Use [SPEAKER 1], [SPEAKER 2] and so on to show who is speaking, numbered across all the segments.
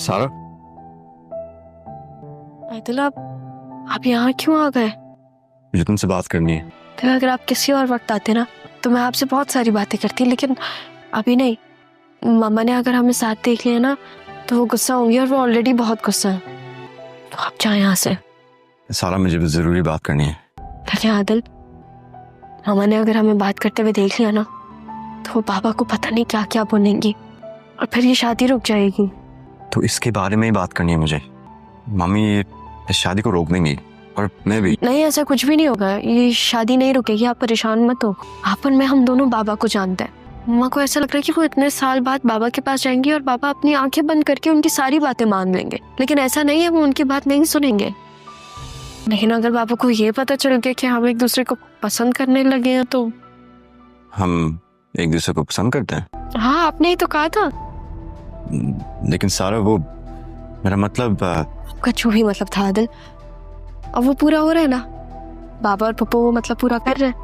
[SPEAKER 1] सारा,
[SPEAKER 2] आदिल आप यहाँ क्यों आ गए?
[SPEAKER 1] मुझे तुमसे बात करनी है।
[SPEAKER 2] तो अगर आप किसी और वक्त आते ना तो मैं आपसे बहुत सारी बातें करती, लेकिन अभी नहीं। मामा ने अगर हमें साथ देख लिया ना तो वो गुस्सा होंगी, और वो ऑलरेडी बहुत गुस्सा है। तो आप जाए यहाँ से।
[SPEAKER 1] सारा, मुझे भी जरूरी बात करनी है।
[SPEAKER 2] लेकिन आदिल, मामा ने अगर हमें बात करते हुए देख लिया ना तो वो पापा को पता नहीं क्या क्या बोलेंगी, और फिर ये शादी रुक जाएगी।
[SPEAKER 1] तो इसके बारे में ही बात करनी है मुझे। मम्मी इस शादी को रोक देंगी, और मैं भी।
[SPEAKER 2] नहीं, ऐसा कुछ भी नहीं होगा, ये शादी नहीं रुकेगी, आप परेशान मत हो। आप और मैं, हम दोनों बाबा को जानते हैं। मम्मा को ऐसा लग रहा है कि वो इतने साल बाद बाबा के पास जाएंगी और बाबा अपनी आंखें बंद करके उनकी सारी बातें मान लेंगे, लेकिन ऐसा नहीं है, वो उनकी बात नहीं सुनेंगे। लेकिन अगर बाबा को ये पता चल गया कि हम एक दूसरे को पसंद करने लगे हैं तो।
[SPEAKER 1] हम एक दूसरे को पसंद करते हैं?
[SPEAKER 2] हाँ, आपने ही तो कहा था।
[SPEAKER 1] लेकिन सारा, वो मेरा मतलब
[SPEAKER 2] आपका जो भी मतलब था आदिल, अब वो पूरा हो रहा है ना। बाबा और पप्पू वो मतलब पूरा कर रहे हैं,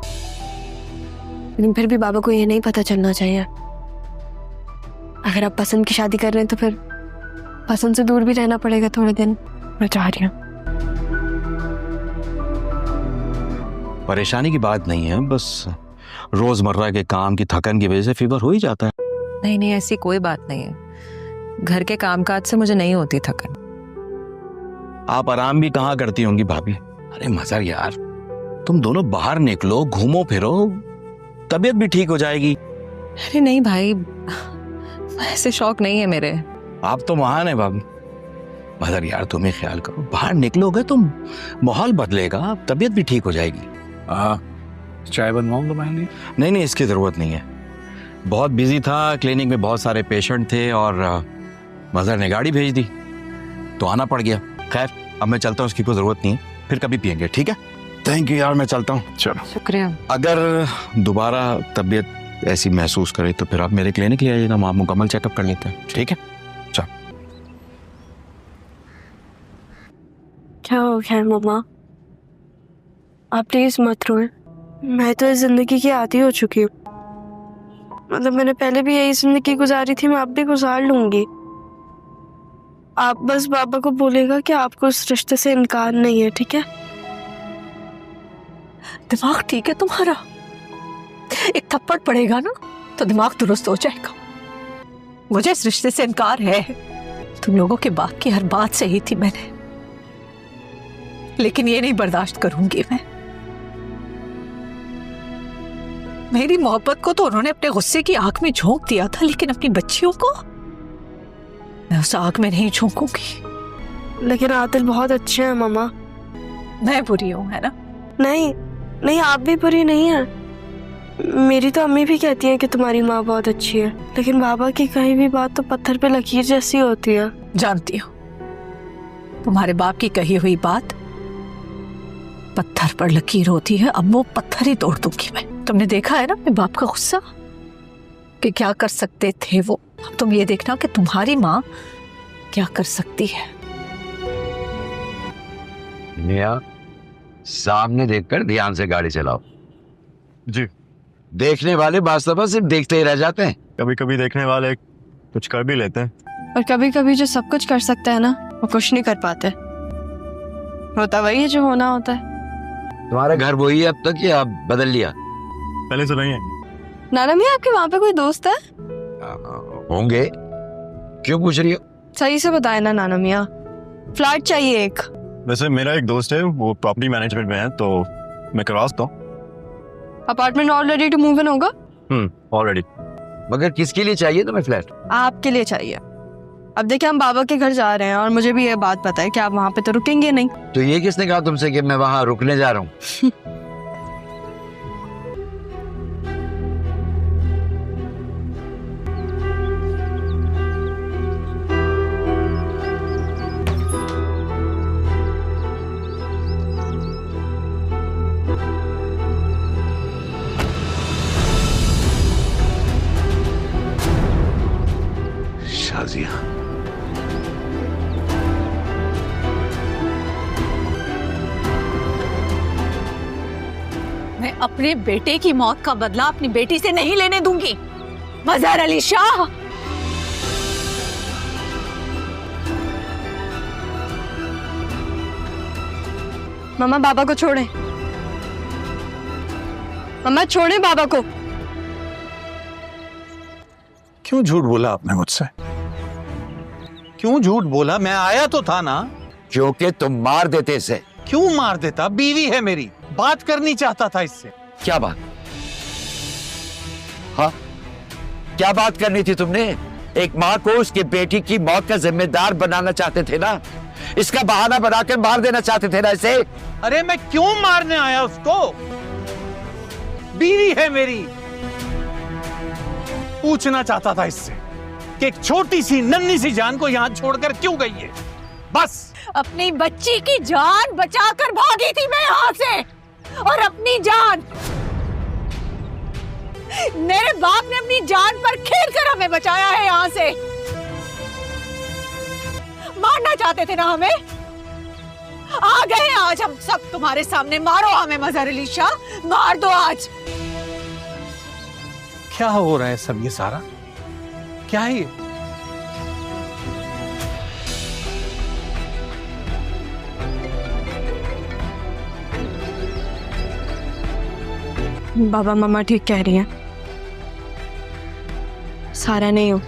[SPEAKER 2] लेकिन फिर भी बाबा को ये नहीं पता चलना चाहिए। अगर आप पसंद की शादी कर रहे हैं तो फिर पसंद से दूर भी रहना पड़ेगा थोड़े दिन। मैं चाह रही हूँ।
[SPEAKER 3] परेशानी की बात नहीं है, बस रोजमर्रा के काम की थकन की वजह से फीवर हो ही जाता है।
[SPEAKER 4] नहीं नहीं, ऐसी कोई बात नहीं है। घर के कामकाज से मुझे नहीं होती थकन।
[SPEAKER 3] आप आराम भी कहाँ करती होंगी भाभी? अरे मजर यार, तुम दोनों बाहर निकलो, घूमो फिरो, तबीयत भी ठीक हो जाएगी।
[SPEAKER 4] अरे नहीं भाई, ऐसे शौक नहीं है मेरे।
[SPEAKER 3] आप तो महान है भाभी। मजर यार, तुम्हें ख्याल करो, बाहर निकलोगे तुम, माहौल बदलेगा, तबीयत भी ठीक हो जाएगी।
[SPEAKER 5] चाय बनवाऊं तो मैं?
[SPEAKER 3] नहीं नहीं, इसकी जरूरत नहीं है। बहुत बिजी था, क्लिनिक में बहुत सारे पेशेंट थे और मजर ने गाड़ी भेज दी तो आना पड़ गया। खैर, अब मैं चलता हूँ, उसकी कोई जरूरत नहीं है, फिर कभी पियेंगे, ठीक है? थैंक यू यार, मैं चलता हूँ।
[SPEAKER 5] चलो,
[SPEAKER 4] शुक्रिया।
[SPEAKER 3] अगर दोबारा तबीयत ऐसी महसूस करे तो फिर आप मेरे क्लिनिक ले आइए ना, वहाँ मुकम्मल चेकअप कर लेते हैं, ठीक है? चल।
[SPEAKER 2] क्या हो गया मम्मा? आप प्लीज मत रोएं। मैं तो इस जिंदगी की आदी हो चुकी हूँ। मतलब मैंने पहले भी यही जिंदगी गुजारी थी, मैं अब भी गुजार लूंगी। आप बस बाबा को बोलेगा कि आपको उस रिश्ते से इनकार नहीं है, ठीक है?
[SPEAKER 6] दिमाग ठीक है तुम्हारा? एक थप्पड़ पड़ेगा ना तो दिमाग दुरुस्त हो जाएगा। मुझे इस रिश्ते से इनकार है। तुम लोगों के बाप की हर बात सही थी मैंने, लेकिन ये नहीं बर्दाश्त करूंगी मैं। मेरी मोहब्बत को तो उन्होंने अपने गुस्से की आग में झोंक दिया था, लेकिन अपनी बच्चियों को मैं उस आग में नहीं झोंकूंगी।
[SPEAKER 2] लेकिन आदिल बहुत अच्छे हैं मामा।
[SPEAKER 6] मैं बुरी हूं, है ना?
[SPEAKER 2] नहीं नहीं, आप भी बुरी नहीं है। मेरी तो अम्मी भी कहती है कि तुम्हारी माँ बहुत अच्छी है, लेकिन बाबा की कही भी बात तो पत्थर पे लकीर जैसी होती है।
[SPEAKER 6] जानती हो, तुम्हारे बाप की कही हुई बात पत्थर पर लकीर होती है। अब वो पत्थर ही तोड़ दूंगी मैं। तुमने देखा है ना अपने बाप का गुस्सा, कि क्या कर सकते थे वो। अब तुम ये देखना कि तुम्हारी माँ क्या कर सकती है।
[SPEAKER 7] मियां, सामने देखकर ध्यान से गाड़ी चलाओ।
[SPEAKER 1] जी।
[SPEAKER 7] देखने वाले वास्तव में सिर्फ देखते ही रह जाते हैं।
[SPEAKER 1] कभी कभी देखने वाले कुछ कर भी लेते हैं,
[SPEAKER 2] और कभी कभी जो सब कुछ कर सकता है ना, वो कुछ नहीं कर पाते। होता वही है जो होना होता है।
[SPEAKER 7] तुम्हारा घर वही है अब तक, या बदल लिया?
[SPEAKER 1] पहले से नहीं है।
[SPEAKER 2] नाना मियाँ, आपके वहाँ पे कोई दोस्त है?
[SPEAKER 7] होंगे, क्यों पूछ रही हो?
[SPEAKER 2] सही से बताए ना नाना मियाँ, फ्लैट चाहिए एक।
[SPEAKER 1] वैसे मेरा एक दोस्त है, वो प्रॉपर्टी मैनेजमेंट में है, तो मैं करवा सकता हूँ।
[SPEAKER 2] Apartment all ready to move in होगा?
[SPEAKER 1] ऑलरेडी।
[SPEAKER 7] मगर किसके लिए चाहिए तुम्हें फ्लैट?
[SPEAKER 2] आपके लिए चाहिए। अब देखिए, हम बाबा के घर जा रहे हैं और मुझे भी ये बात पता है कि आप वहाँ पे तो रुकेंगे नहीं।
[SPEAKER 7] तो ये किसने कहा तुमसे कि मैं वहाँ रुकने जा रहा हूँ?
[SPEAKER 5] शाजिया,
[SPEAKER 6] मैं अपने बेटे की मौत का बदला अपनी बेटी से नहीं लेने दूंगी। मजहर अली शाह,
[SPEAKER 2] मम्मा बाबा को छोड़े, मम्मा छोड़े बाबा को।
[SPEAKER 5] क्यों झूठ बोला आपने मुझसे? क्यों झूठ बोला? मैं आया तो था ना।
[SPEAKER 7] क्योंकि तुम मार देते इसे।
[SPEAKER 5] क्यों मार देता? बीवी है मेरी, बात करनी चाहता था इससे।
[SPEAKER 7] क्या बात? हाँ, क्या बात करनी थी तुमने? एक माँ को उसकी बेटी की मौत का जिम्मेदार बनाना चाहते थे ना, इसका बहाना बनाकर मार देना चाहते थे ना इसे।
[SPEAKER 5] अरे मैं क्यों मारने आया उसको? बीवी है मेरी। पूछना चाहता था इससे कि एक छोटी सी नन्ही सी जान को यहां छोड़कर क्यों गई है, बस।
[SPEAKER 6] अपनी बच्ची की जान बचाकर भागी थी मैं यहाँ से, और अपनी जान मेरे बाप ने अपनी जान पर खेल कर हमें बचाया है यहाँ से। मारना चाहते थे ना हमें, आ गए आज हम सब तुम्हारे सामने। मारो हमें मजहर अली शाह, मार दो आज।
[SPEAKER 5] क्या हो रहा है सब ये सारा? क्या है ये?
[SPEAKER 2] बाबा मम्मा ठीक कह रही हैं, सारा नहीं हो,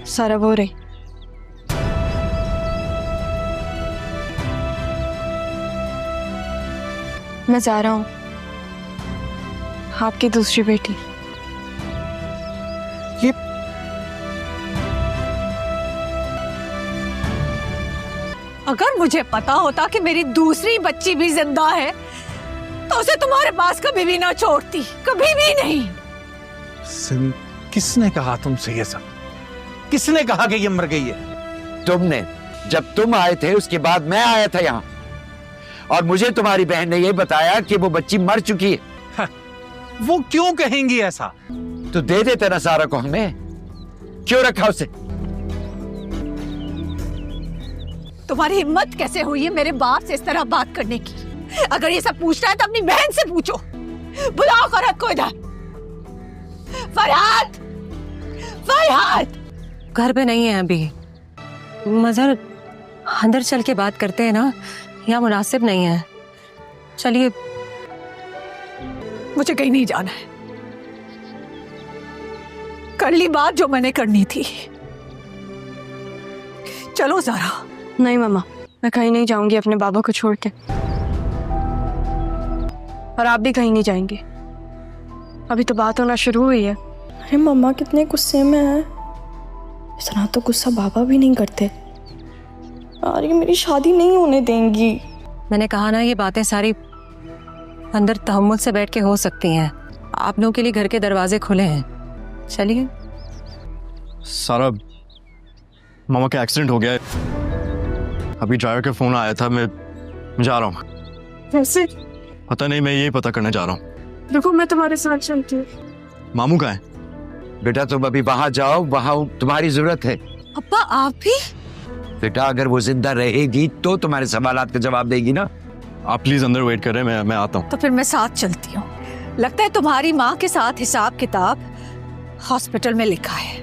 [SPEAKER 2] सारा वो रही। मैं जा रहा हूं, आपकी दूसरी बेटी।
[SPEAKER 5] ये
[SPEAKER 6] अगर मुझे पता होता कि मेरी दूसरी बच्ची भी जिंदा है तो उसे तुम्हारे पास कभी भी ना छोड़ती, कभी भी नहीं।
[SPEAKER 5] किसने कहा तुमसे ये सब? किसने कहा कि ये मर गई है?
[SPEAKER 7] तुमने। जब तुम आए थे उसके बाद मैं आया था यहाँ, और मुझे तुम्हारी बहन ने ये बताया कि वो बच्ची मर चुकी है।
[SPEAKER 5] वो क्यों कहेंगी ऐसा?
[SPEAKER 7] तो दे देते ना सारा को हमें, क्यों रखा उसे?
[SPEAKER 6] तुम्हारी हिम्मत कैसे हुई है मेरे बाप से इस तरह बात करने की? अगर ये सब पूछना है तो अपनी बहन से पूछो। बुलाओ फरहाद को इधर। फरहाद, फरहाद।
[SPEAKER 4] घर पे नहीं है अभी। मजहर अंदर चल के बात करते हैं ना, यहाँ मुनासिब नहीं है। चलिए।
[SPEAKER 6] मुझे कहीं नहीं जाना है, कर ली बात जो मैंने करनी थी। चलो जरा।
[SPEAKER 2] नहीं मम्मा, मैं कहीं नहीं जाऊंगी अपने बाबा को छोड़ के, और आप भी कहीं नहीं जाएंगे। अभी तो बात होना शुरू हुई है।
[SPEAKER 8] अरे मम्मा कितने गुस्से में है, इतना तो गुस्सा बाबा भी नहीं करते। यार ये मेरी शादी नहीं होने देंगी।
[SPEAKER 4] मैंने कहा ना, ये बातें सारी अंदर तहम्मुल से बैठ के हो सकती हैं। आप लोगों के लिए घर के दरवाजे खुले हैं। चलिए।
[SPEAKER 1] सारा, मामा का एक्सीडेंट हो गया है। अभी ड्राइवर का फोन आया था, मैं जा रहा हूँ।
[SPEAKER 2] कैसे?
[SPEAKER 1] पता नहीं, मैं यही पता करने जा रहा हूँ।
[SPEAKER 2] देखो मैं तुम्हारे साथ चलती हूँ।
[SPEAKER 1] मामू कहाँ है?
[SPEAKER 7] बेटा तुम अभी वहां जाओ, वहां तुम्हारी जरूरत है।
[SPEAKER 6] अब्बा आप भी?
[SPEAKER 7] बेटा अगर वो जिंदा रहेगी तो तुम्हारे सवालात का जवाब देगी ना।
[SPEAKER 1] आप प्लीज अंदर वेट कर रहे हैं, मैं आता हूँ।
[SPEAKER 6] तो फिर मैं साथ चलती हूँ। लगता है तुम्हारी माँ के साथ हिसाब किताब हॉस्पिटल में लिखा है।